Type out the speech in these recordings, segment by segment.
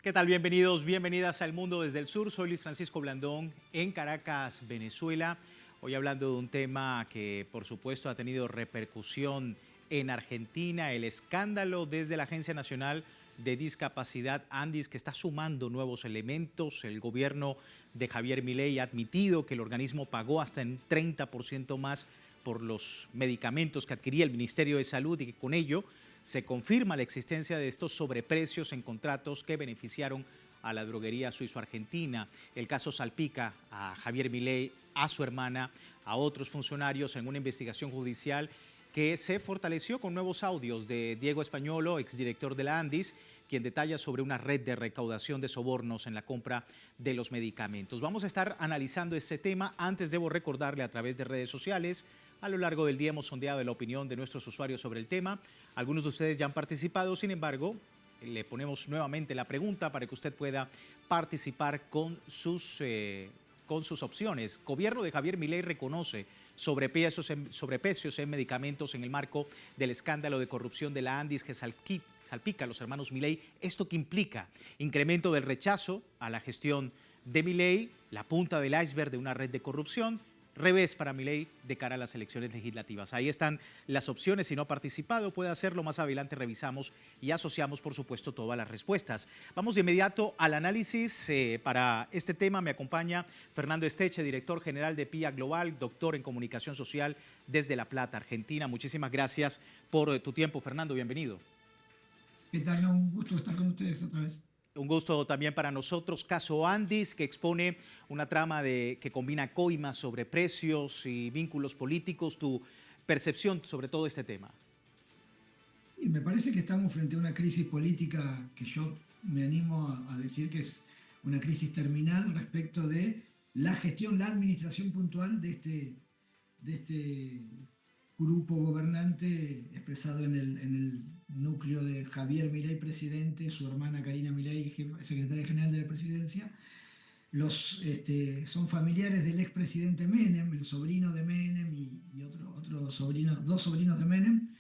¿Qué tal? Bienvenidos, bienvenidas al Mundo desde el Sur. Soy Luis Francisco Blandón en Caracas, Venezuela. Hoy hablando de un tema que por supuesto ha tenido repercusión en Argentina, el escándalo desde la Agencia Nacional de Discapacidad ANDIS, que está sumando nuevos elementos. El gobierno de Javier Milei ha admitido que el organismo pagó hasta en 30% más por los medicamentos que adquiría el Ministerio de Salud y que con ello se confirma la existencia de estos sobreprecios en contratos que beneficiaron a la droguería suizo-argentina. El caso salpica a Javier Milei, a su hermana, a otros funcionarios en una investigación judicial que se fortaleció con nuevos audios de Diego Españolo, exdirector de la ANDIS, quien detalla sobre una red de recaudación de sobornos en la compra de los medicamentos. Vamos a estar analizando este tema. Antes debo recordarle a través de redes sociales. A lo largo del día hemos sondeado la opinión de nuestros usuarios sobre el tema. Algunos de ustedes ya han participado, sin embargo, le ponemos nuevamente la pregunta para que usted pueda participar con sus opciones. Gobierno de Javier Milei reconoce sobreprecios en medicamentos en el marco del escándalo de corrupción de la ANDIS que salpica a los hermanos Milei. ¿Esto qué implica? Incremento del rechazo a la gestión de Milei, la punta del iceberg de una red de corrupción, revés para Milei de cara a las elecciones legislativas. Ahí están las opciones. Si no ha participado, puede hacerlo. Más adelante revisamos y asociamos, por supuesto, todas las respuestas. Vamos de inmediato al análisis. Para este tema me acompaña Fernando Esteche, director general de PIA Global, doctor en comunicación social desde La Plata, Argentina. Muchísimas gracias por tu tiempo, Fernando. Bienvenido. ¿Qué tal? Un gusto estar con ustedes otra vez. Un gusto también para nosotros. Caso Andis, que expone una trama que combina coimas sobre precios y vínculos políticos. Tu percepción sobre todo este tema. Y me parece que estamos frente a una crisis política que yo me animo a decir que es una crisis terminal respecto de la gestión, la administración puntual de este grupo gobernante expresado en el núcleo de Javier Milei, presidente, su hermana Karina Milei, secretaria general de la presidencia. Son familiares del expresidente Menem, el sobrino de Menem y otro sobrino, dos sobrinos de Menem,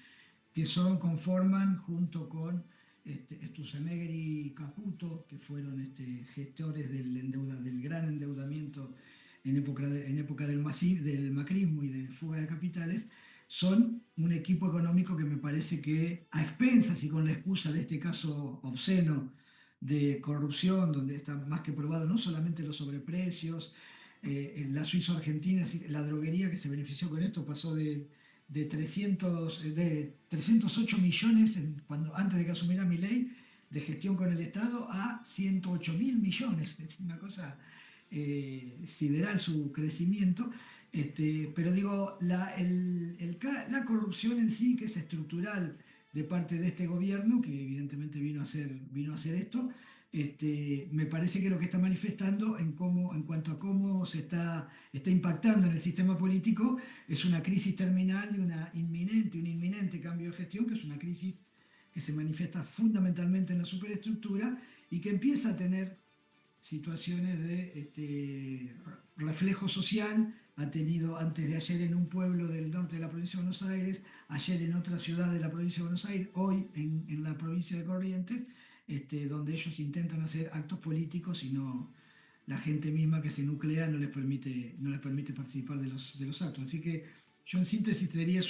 que conforman junto con Sturzenegger y Caputo, que fueron gestores del gran endeudamiento en época del macrismo y de fuga de capitales. Son un equipo económico que me parece que, a expensas y con la excusa de este caso obsceno de corrupción, donde está más que probado no solamente los sobreprecios, en la suizo-argentina, la droguería que se benefició con esto pasó de 308 millones antes de que asumiera Milei de gestión con el Estado a 108.000 millones. Es una cosa sideral su crecimiento. Pero digo, la corrupción en sí, que es estructural de parte de este gobierno, que evidentemente vino a hacer esto, me parece que lo que está manifestando en cuanto a cómo está impactando en el sistema político es una crisis terminal y un inminente cambio de gestión, que es una crisis que se manifiesta fundamentalmente en la superestructura y que empieza a tener situaciones de reflejo social. Ha tenido antes de ayer en un pueblo del norte de la provincia de Buenos Aires, ayer en otra ciudad de la provincia de Buenos Aires, hoy en la provincia de Corrientes, donde ellos intentan hacer actos políticos y no, la gente misma que se nuclea no les permite participar de los actos. Así que yo en síntesis te diría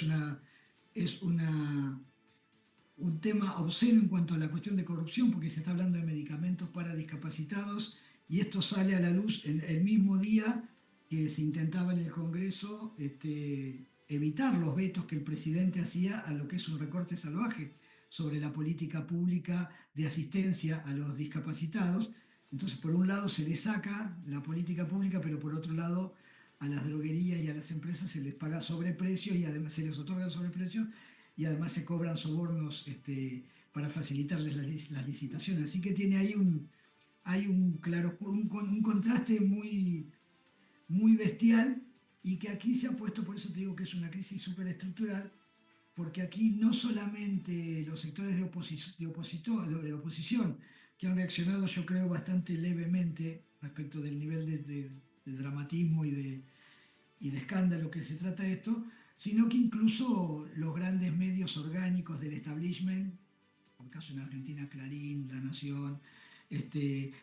es un tema obsceno en cuanto a la cuestión de corrupción, porque se está hablando de medicamentos para discapacitados y esto sale a la luz en el mismo día que se intentaba en el Congreso evitar los vetos que el presidente hacía a lo que es un recorte salvaje sobre la política pública de asistencia a los discapacitados. Entonces, por un lado se les saca la política pública, pero por otro lado a las droguerías y a las empresas se les paga sobreprecio y además se les otorgan sobreprecios y además se cobran sobornos para facilitarles las licitaciones. Así que hay un contraste muy, muy bestial y que aquí se ha puesto, por eso te digo que es una crisis superestructural, porque aquí no solamente los sectores de oposición, que han reaccionado yo creo bastante levemente respecto del nivel de dramatismo y de escándalo que se trata esto, sino que incluso los grandes medios orgánicos del establishment, por caso en Argentina Clarín, La Nación,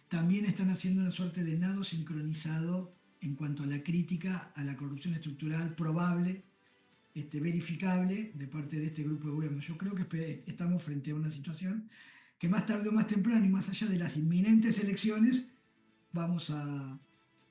También están haciendo una suerte de nado sincronizado en cuanto a la crítica a la corrupción estructural probable, verificable de parte de este grupo de gobierno. Yo creo que estamos frente a una situación que más tarde o más temprano y más allá de las inminentes elecciones vamos a,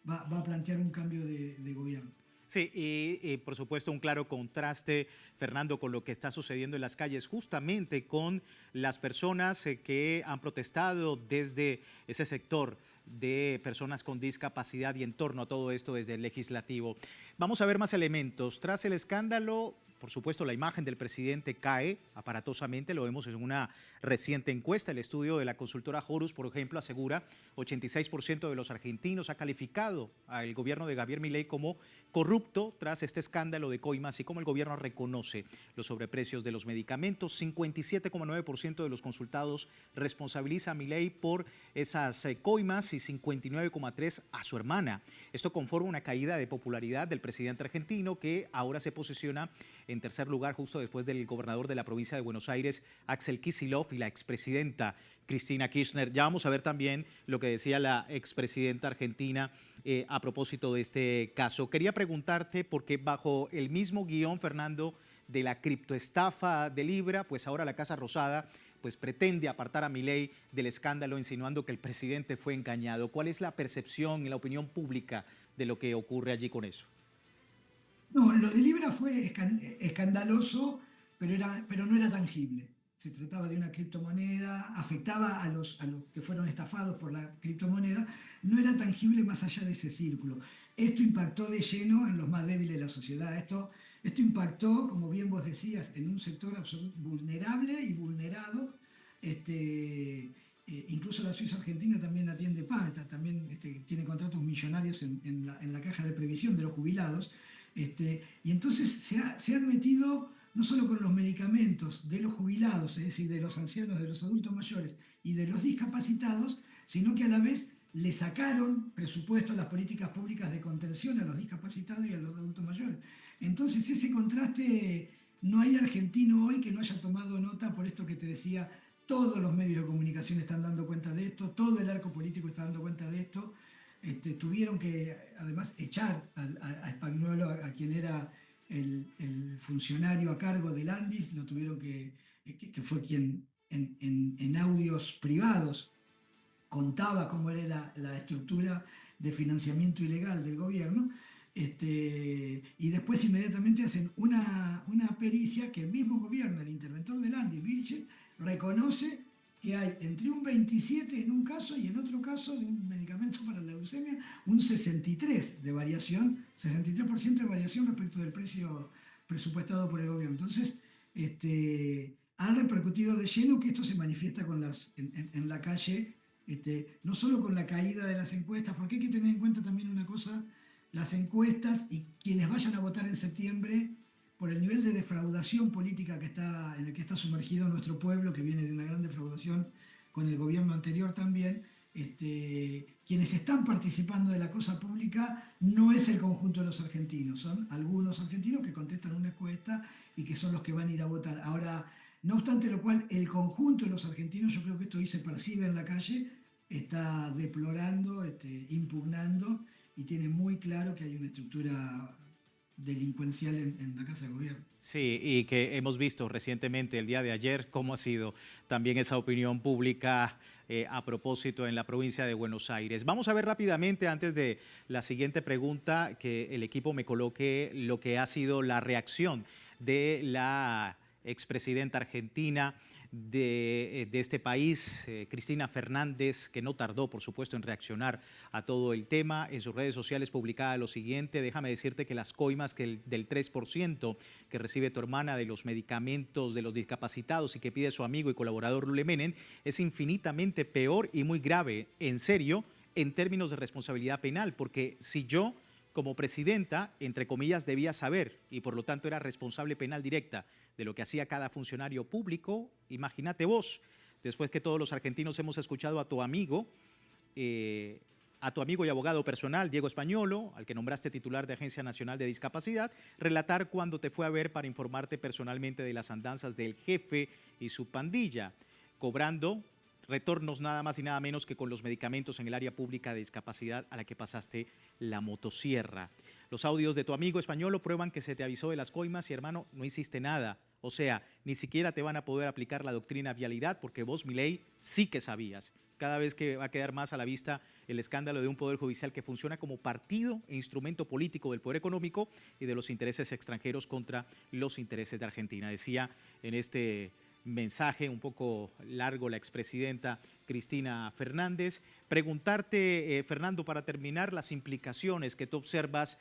va a plantear un cambio de gobierno. Sí, y por supuesto un claro contraste, Fernando, con lo que está sucediendo en las calles, justamente con las personas que han protestado desde ese sector de personas con discapacidad y en torno a todo esto desde el legislativo. Vamos a ver más elementos. Tras el escándalo, por supuesto, la imagen del presidente cae aparatosamente, lo vemos en una reciente encuesta. El estudio de la consultora Horus, por ejemplo, asegura 86% de los argentinos ha calificado al gobierno de Javier Milei como corrupto tras este escándalo de coimas, y como el gobierno reconoce los sobreprecios de los medicamentos. 57,9% de los consultados responsabiliza a Milei por esas coimas y 59,3% a su hermana. Esto conforma una caída de popularidad del presidente argentino, que ahora se posiciona en tercer lugar justo después del gobernador de la provincia de Buenos Aires, Axel Kicillof, y la expresidenta Cristina Kirchner. Ya vamos a ver también lo que decía la expresidenta argentina a propósito de este caso. Quería preguntarte, porque bajo el mismo guión, Fernando, de la criptoestafa de Libra, pues ahora la Casa Rosada pues pretende apartar a Milei del escándalo, insinuando que el presidente fue engañado. ¿Cuál es la percepción y la opinión pública de lo que ocurre allí con eso? No, lo de Libra fue escandaloso, pero no era tangible. Se trataba de una criptomoneda, afectaba a los que fueron estafados por la criptomoneda, no era tangible más allá de ese círculo. Esto impactó de lleno en los más débiles de la sociedad. Esto impactó, como bien vos decías, en un sector vulnerable y vulnerado. Incluso la Suiza Argentina también atiende PAM, también tiene contratos millonarios en la caja de previsión de los jubilados. Y entonces se han metido no solo con los medicamentos de los jubilados, es decir, de los ancianos, de los adultos mayores y de los discapacitados, sino que a la vez le sacaron presupuesto a las políticas públicas de contención a los discapacitados y a los adultos mayores. Entonces ese contraste, no hay argentino hoy que no haya tomado nota. Por esto que te decía, todos los medios de comunicación están dando cuenta de esto, todo el arco político está dando cuenta de esto. Tuvieron que además echar a Spagnuolo, a quien era el funcionario a cargo del Andis, lo tuvieron que fue quien en audios privados contaba cómo era la estructura de financiamiento ilegal del gobierno. Y después inmediatamente hacen una pericia que el mismo gobierno, el interventor del Andis, Vilche, reconoce que hay entre un 27 en un caso y en otro caso de un medicamento para la leucemia, un 63% de variación, 63% de variación respecto del precio presupuestado por el gobierno. Entonces, han repercutido de lleno que esto se manifiesta en la calle, no solo con la caída de las encuestas, porque hay que tener en cuenta también una cosa: las encuestas y quienes vayan a votar en septiembre, por el nivel de defraudación política en el que está sumergido nuestro pueblo, que viene de una gran defraudación con el gobierno anterior también, quienes están participando de la cosa pública no es el conjunto de los argentinos, son algunos argentinos que contestan una encuesta y que son los que van a ir a votar. Ahora, no obstante lo cual, el conjunto de los argentinos, yo creo que esto hoy se percibe en la calle, está deplorando, impugnando, y tiene muy claro que hay una estructura delincuencial en la Casa de Gobierno. Sí, y que hemos visto recientemente, el día de ayer, cómo ha sido también esa opinión pública a propósito en la provincia de Buenos Aires. Vamos a ver rápidamente, antes de la siguiente pregunta, que el equipo me coloque lo que ha sido la reacción de la expresidenta argentina de este país, Cristina Fernández, que no tardó, por supuesto, en reaccionar a todo el tema. En sus redes sociales publicaba lo siguiente: déjame decirte que las coimas del 3% que recibe tu hermana de los medicamentos de los discapacitados y que pide su amigo y colaborador Lule Menem es infinitamente peor y muy grave, en serio, en términos de responsabilidad penal, porque si yo, como presidenta, entre comillas, debía saber y por lo tanto era responsable penal directa de lo que hacía cada funcionario público, imagínate vos, después que todos los argentinos hemos escuchado a tu amigo y abogado personal, Diego Españolo, al que nombraste titular de Agencia Nacional de Discapacidad, relatar cuando te fue a ver para informarte personalmente de las andanzas del jefe y su pandilla, cobrando retornos nada más y nada menos que con los medicamentos en el área pública de discapacidad a la que pasaste la motosierra. Los audios de tu amigo español prueban que se te avisó de las coimas y, hermano, no hiciste nada. O sea, ni siquiera te van a poder aplicar la doctrina vialidad porque vos, Milei, sí que sabías. Cada vez que va a quedar más a la vista el escándalo de un poder judicial que funciona como partido e instrumento político del poder económico y de los intereses extranjeros contra los intereses de Argentina. Decía en este mensaje un poco largo la expresidenta Cristina Fernández. Preguntarte, Fernando, para terminar, las implicaciones que tú observas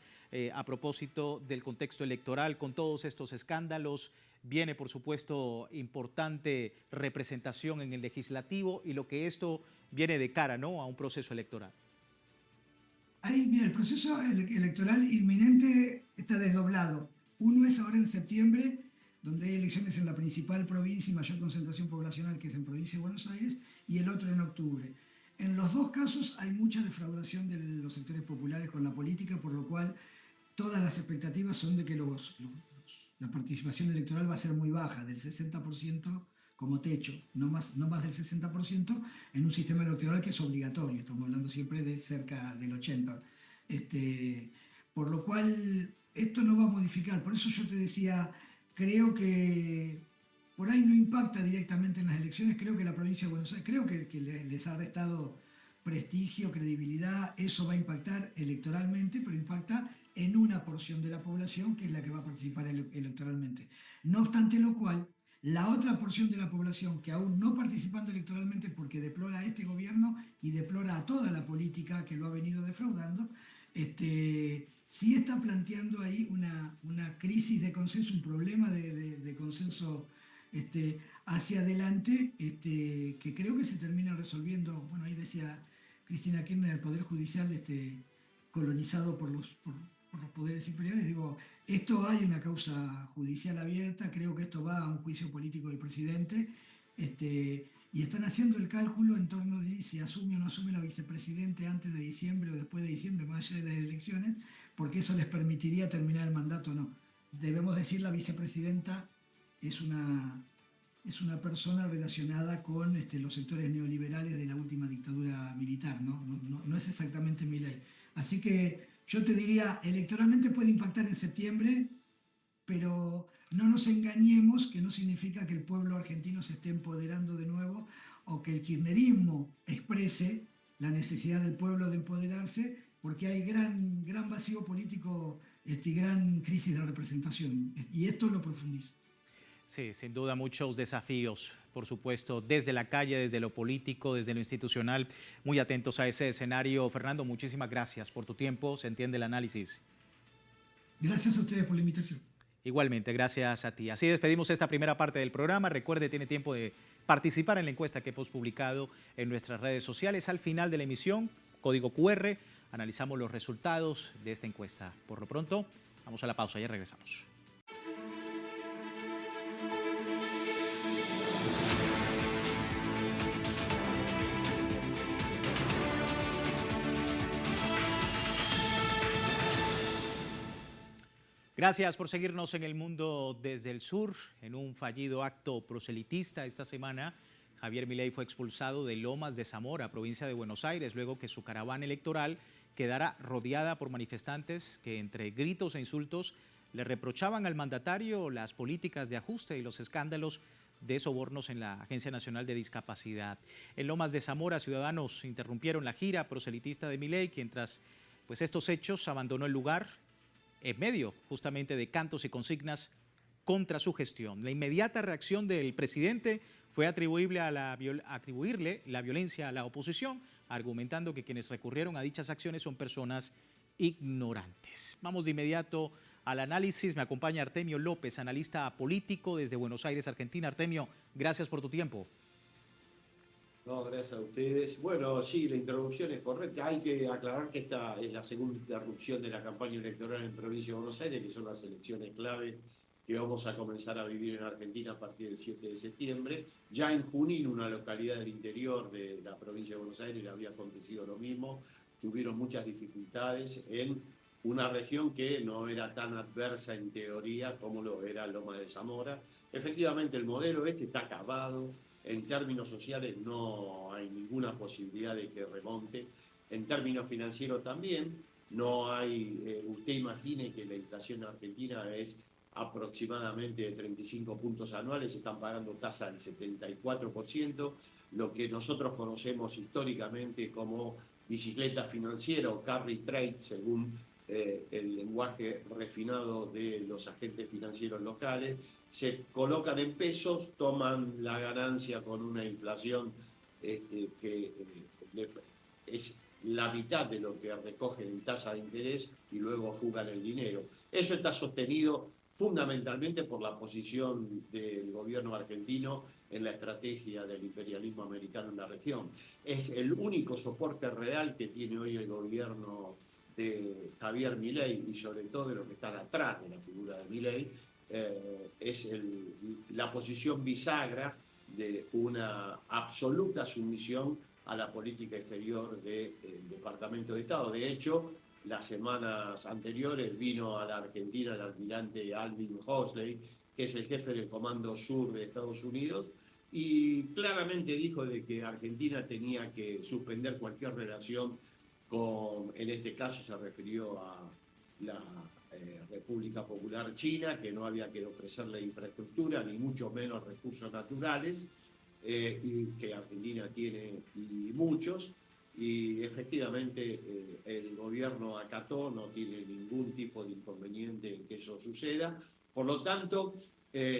a propósito del contexto electoral con todos estos escándalos. Viene, por supuesto, importante representación en el legislativo y lo que esto viene de cara, ¿no?, a un proceso electoral. Ahí, mira, el proceso electoral inminente está desdoblado. Uno es ahora en septiembre, donde hay elecciones en la principal provincia y mayor concentración poblacional, que es en provincia de Buenos Aires, y el otro en octubre. En los dos casos hay mucha defraudación de los sectores populares con la política, por lo cual todas las expectativas son de que la participación electoral va a ser muy baja, del 60% como techo, no más del 60% en un sistema electoral que es obligatorio, estamos hablando siempre de cerca del 80%. Por lo cual esto no va a modificar, por eso yo te decía, creo que por ahí no impacta directamente en las elecciones, creo que la provincia de Buenos Aires, creo que les ha restado prestigio, credibilidad, eso va a impactar electoralmente, pero impacta en una porción de la población que es la que va a participar electoralmente. No obstante lo cual, la otra porción de la población que aún no participando electoralmente porque deplora a este gobierno y deplora a toda la política que lo ha venido defraudando, sí está planteando ahí una crisis de consenso, un problema de consenso hacia adelante, que creo que se termina resolviendo. Bueno, ahí decía Cristina Kirchner, el Poder Judicial colonizado por los poderes imperiales. Digo, esto hay una causa judicial abierta, creo que esto va a un juicio político del presidente, y están haciendo el cálculo en torno de si asume o no asume la vicepresidente antes de diciembre o después de diciembre, más allá de las elecciones, porque eso les permitiría terminar el mandato o no. Debemos decir, la vicepresidenta es una persona relacionada con los sectores neoliberales de la última dictadura militar, no es exactamente Milei. Así que yo te diría, electoralmente puede impactar en septiembre, pero no nos engañemos que no significa que el pueblo argentino se esté empoderando de nuevo o que el kirchnerismo exprese la necesidad del pueblo de empoderarse, porque hay gran vacío político y gran crisis de representación, y esto lo profundiza. Sí, sin duda muchos desafíos, por supuesto, desde la calle, desde lo político, desde lo institucional. Muy atentos a ese escenario. Fernando, muchísimas gracias por tu tiempo. Se entiende el análisis. Gracias a ustedes por la invitación. Igualmente, gracias a ti. Así despedimos esta primera parte del programa. Recuerde, tiene tiempo de participar en la encuesta que hemos publicado en nuestras redes sociales. Al final de la emisión, código QR, analizamos los resultados de esta encuesta. Por lo pronto, vamos a la pausa, ya regresamos. Gracias por seguirnos en El Mundo desde el Sur. En un fallido acto proselitista esta semana, Javier Milei fue expulsado de Lomas de Zamora, provincia de Buenos Aires, luego que su caravana electoral quedara rodeada por manifestantes que, entre gritos e insultos, le reprochaban al mandatario las políticas de ajuste y los escándalos de sobornos en la Agencia Nacional de Discapacidad. En Lomas de Zamora, ciudadanos interrumpieron la gira proselitista de Milei, quien tras estos hechos abandonó el lugar en medio justamente de cantos y consignas contra su gestión. La inmediata reacción del presidente fue atribuirle la violencia a la oposición, argumentando que quienes recurrieron a dichas acciones son personas ignorantes. Vamos de inmediato al análisis. Me acompaña Artemio López, analista político desde Buenos Aires, Argentina. Artemio, gracias por tu tiempo. No, gracias a ustedes. Bueno, sí, la introducción es correcta. Hay que aclarar que esta es la segunda interrupción de la campaña electoral en Provincia de Buenos Aires, que son las elecciones clave que vamos a comenzar a vivir en Argentina a partir del 7 de septiembre. Ya en Junín, una localidad del interior de la provincia de Buenos Aires, había acontecido lo mismo. Tuvieron muchas dificultades en una región que no era tan adversa en teoría como lo era Loma de Zamora. Efectivamente, el modelo está acabado. En términos sociales no hay ninguna posibilidad de que remonte. En términos financieros también no hay, usted imagine que la inflación argentina es aproximadamente de 35 puntos anuales, están pagando tasa del 74%, lo que nosotros conocemos históricamente como bicicleta financiera o carry trade, según el lenguaje refinado de los agentes financieros locales, se colocan en pesos, toman la ganancia con una inflación que es la mitad de lo que recogen en tasa de interés y luego fugan el dinero. Eso está sostenido fundamentalmente por la posición del gobierno argentino en la estrategia del imperialismo americano en la región. Es el único soporte real que tiene hoy el gobierno de Javier Milei y sobre todo de los que están atrás de la figura de Milei, es la posición bisagra de una absoluta sumisión a la política exterior del Departamento de Estado. De hecho, las semanas anteriores vino a la Argentina el almirante Alvin Hoxley, que es el jefe del Comando Sur de Estados Unidos, y claramente dijo de que Argentina tenía que suspender cualquier relación con, en este caso se refirió a la República Popular China, que no había que ofrecerle infraestructura, ni mucho menos recursos naturales, y que Argentina tiene y muchos, y efectivamente el gobierno acató, no tiene ningún tipo de inconveniente en que eso suceda. Por lo tanto,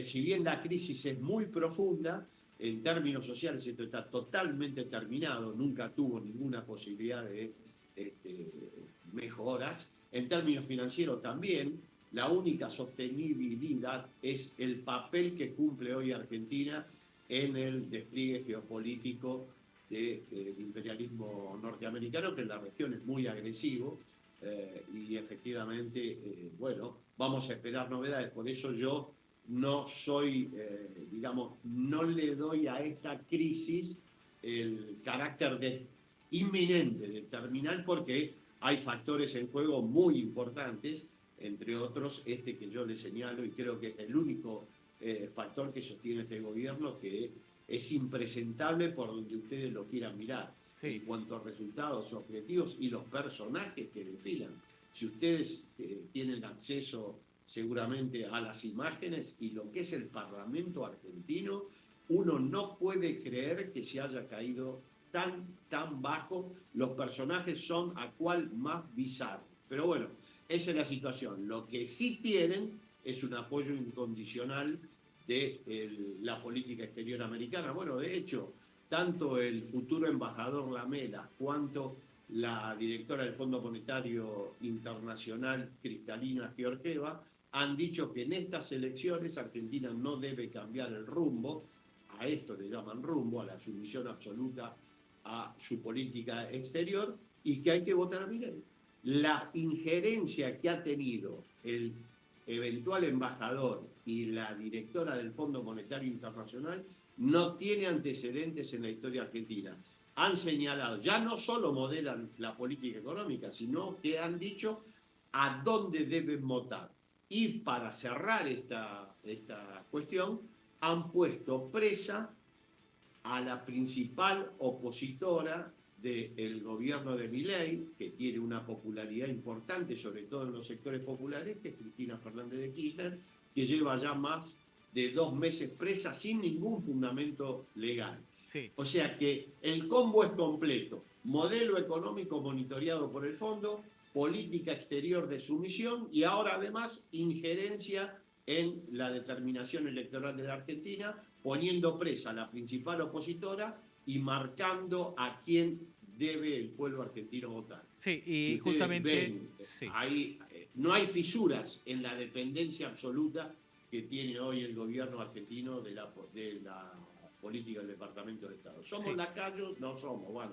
si bien la crisis es muy profunda, en términos sociales esto está totalmente terminado, nunca tuvo ninguna posibilidad de mejoras. En términos financieros también, la única sostenibilidad es el papel que cumple hoy Argentina en el despliegue geopolítico del imperialismo norteamericano, que en la región es muy agresivo, y efectivamente, bueno, vamos a esperar novedades. Por eso yo no soy, digamos, no le doy a esta crisis el carácter de inminente, de terminal, porque hay factores en juego muy importantes, entre otros este que yo le señalo, y creo que es el único factor que sostiene este gobierno, que es impresentable por donde ustedes lo quieran mirar, sí, en cuanto a resultados, objetivos y los personajes que desfilan. Si ustedes tienen acceso seguramente a las imágenes y lo que es el Parlamento argentino, uno no puede creer que se haya caído tan bajo. Los personajes son a cual más bizarro. Pero bueno, esa es la situación. Lo que sí tienen es un apoyo incondicional de la política exterior americana. Bueno, de hecho, tanto el futuro embajador Lamela cuanto la directora del Fondo Monetario Internacional, Cristalina Georgieva, han dicho que en estas elecciones Argentina no debe cambiar el rumbo, a esto le llaman rumbo, a la sumisión absoluta a su política exterior, y que hay que votar a Milei. La injerencia que ha tenido el eventual embajador y la directora del Fondo Monetario Internacional no tiene antecedentes en la historia argentina. Han señalado, ya no solo modelan la política económica, sino que han dicho a dónde deben votar. Y para cerrar esta cuestión, han puesto presa a la principal opositora del gobierno de Milei, que tiene una popularidad importante, sobre todo en los sectores populares, que es Cristina Fernández de Kirchner, que lleva ya más de 2 meses presa sin ningún fundamento legal. sí. O sea que el combo es completo. Modelo económico monitoreado por el fondo, política exterior de sumisión y ahora además injerencia en la determinación electoral de la Argentina, poniendo presa a la principal opositora y marcando a quién debe el pueblo argentino votar. Sí, y Si ustedes justamente, ven, sí. ahí no hay fisuras en la dependencia absoluta que tiene hoy el gobierno argentino de la política del Departamento de Estado. ¿Somos Sí. lacayos? No somos, bueno.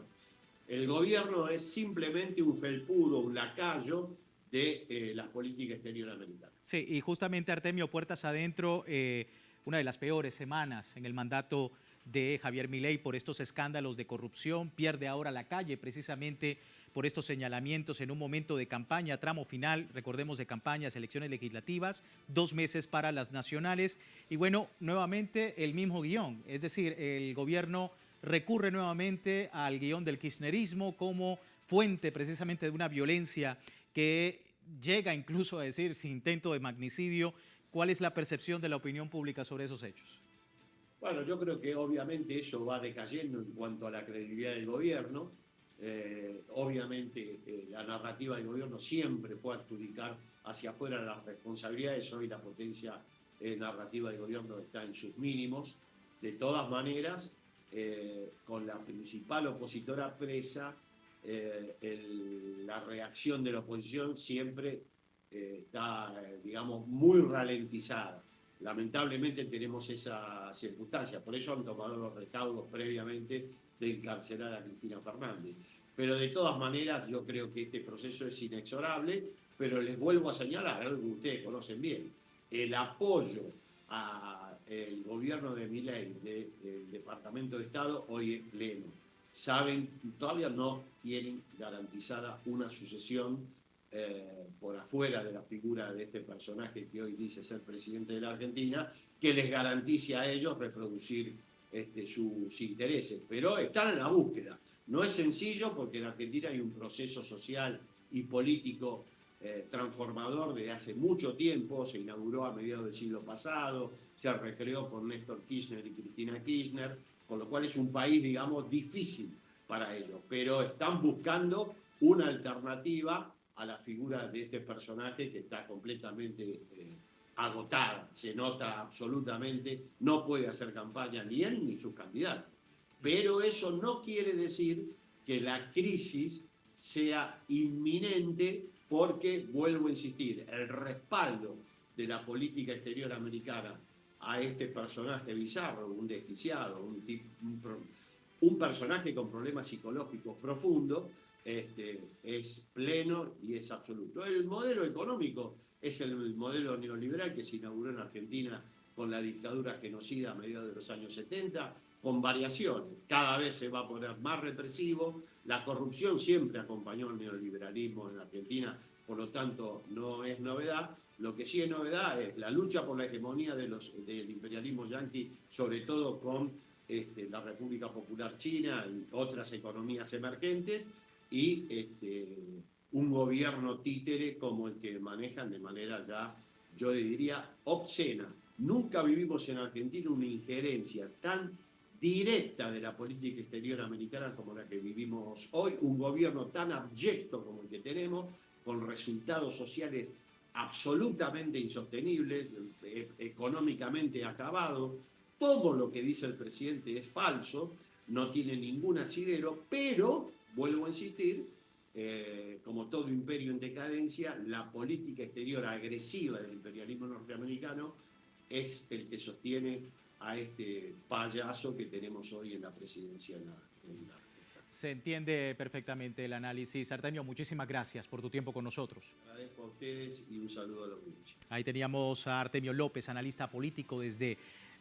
El gobierno es simplemente un felpudo, un lacayo de la política exterior americana. Sí, y justamente Artemio, puertas adentro, una de las peores semanas en el mandato de Javier Milei por estos escándalos de corrupción, pierde ahora la calle precisamente por estos señalamientos en un momento de campaña, tramo final, recordemos, de campañas, elecciones legislativas, 2 meses para las nacionales. Y bueno, nuevamente el mismo guión, es decir, el gobierno recurre nuevamente al guión del kirchnerismo como fuente precisamente de una violencia que llega incluso a decir intento de magnicidio. ¿Cuál es la percepción de la opinión pública sobre esos hechos? Bueno, yo creo que obviamente eso va decayendo en cuanto a la credibilidad del gobierno. Obviamente la narrativa del gobierno siempre fue adjudicar hacia afuera las responsabilidades. Hoy la potencia narrativa del gobierno está en sus mínimos. De todas maneras, con la principal opositora presa, la reacción de la oposición siempre está, digamos, muy ralentizada. Lamentablemente tenemos esa circunstancia, por eso han tomado los recaudos previamente de encarcelar a Cristina Fernández. Pero de todas maneras yo creo que este proceso es inexorable, pero les vuelvo a señalar algo que ustedes conocen bien: el apoyo al gobierno de Milei del Departamento de Estado hoy es pleno. Saben, todavía no tienen garantizada una sucesión por afuera de la figura de este personaje que hoy dice ser presidente de la Argentina, que les garantice a ellos reproducir sus intereses. Pero están en la búsqueda. No es sencillo porque en Argentina hay un proceso social y político transformador de hace mucho tiempo. Se inauguró a mediados del siglo pasado, se recreó con Néstor Kirchner y Cristina Kirchner, con lo cual es un país, digamos, difícil para ellos. Pero están buscando una alternativa a la figura de este personaje que está completamente agotada, se nota absolutamente, no puede hacer campaña ni él ni sus candidatos. Pero eso no quiere decir que la crisis sea inminente, porque, vuelvo a insistir, el respaldo de la política exterior americana a este personaje bizarro, un desquiciado, un personaje con problemas psicológicos profundos, es pleno y es absoluto. El modelo económico es el modelo neoliberal que se inauguró en Argentina con la dictadura genocida a mediados de los años 70, con variaciones. Cada vez se va a poner más represivo. La corrupción siempre acompañó al neoliberalismo en Argentina, por lo tanto no es novedad. Lo que sí es novedad es la lucha por la hegemonía del imperialismo yanqui, sobre todo con la República Popular China y otras economías emergentes, y un gobierno títere como el que manejan de manera ya, yo diría, obscena. Nunca vivimos en Argentina una injerencia tan directa de la política exterior americana como la que vivimos hoy, un gobierno tan abyecto como el que tenemos, con resultados sociales absolutamente insostenibles, económicamente acabados. Todo lo que dice el presidente es falso, no tiene ningún asidero, pero, vuelvo a insistir, como todo imperio en decadencia, la política exterior agresiva del imperialismo norteamericano es el que sostiene a este payaso que tenemos hoy en la presidencia en la Se entiende perfectamente el análisis. Artemio, muchísimas gracias por tu tiempo con nosotros. Agradezco a ustedes y un saludo a la audiencia. Ahí teníamos a Artemio López, analista político desde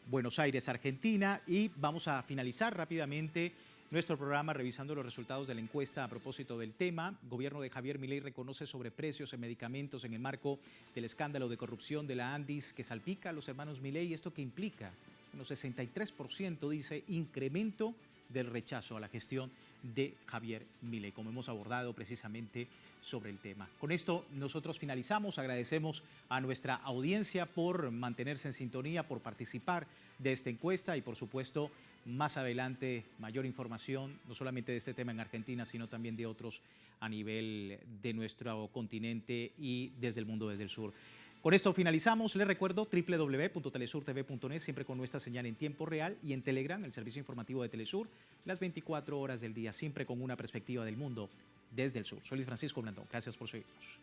Buenos Aires, Argentina, y vamos a finalizar rápidamente nuestro programa revisando los resultados de la encuesta a propósito del tema. Gobierno de Javier Milei reconoce sobreprecios en medicamentos en el marco del escándalo de corrupción de la Andis que salpica a los hermanos Milei. ¿Esto qué implica? Bueno, 63% dice incremento del rechazo a la gestión de Javier Milei, como hemos abordado precisamente sobre el tema. Con esto nosotros finalizamos. Agradecemos a nuestra audiencia por mantenerse en sintonía, por participar de esta encuesta y, por supuesto, más adelante mayor información, no solamente de este tema en Argentina, sino también de otros a nivel de nuestro continente y desde el mundo, desde el sur. Con esto finalizamos. Les recuerdo www.telesurtv.net, siempre con nuestra señal en tiempo real, y en Telegram, el servicio informativo de Telesur, las 24 horas del día, siempre con una perspectiva del mundo desde el sur. Soy Luis Francisco Blandón. Gracias por seguirnos.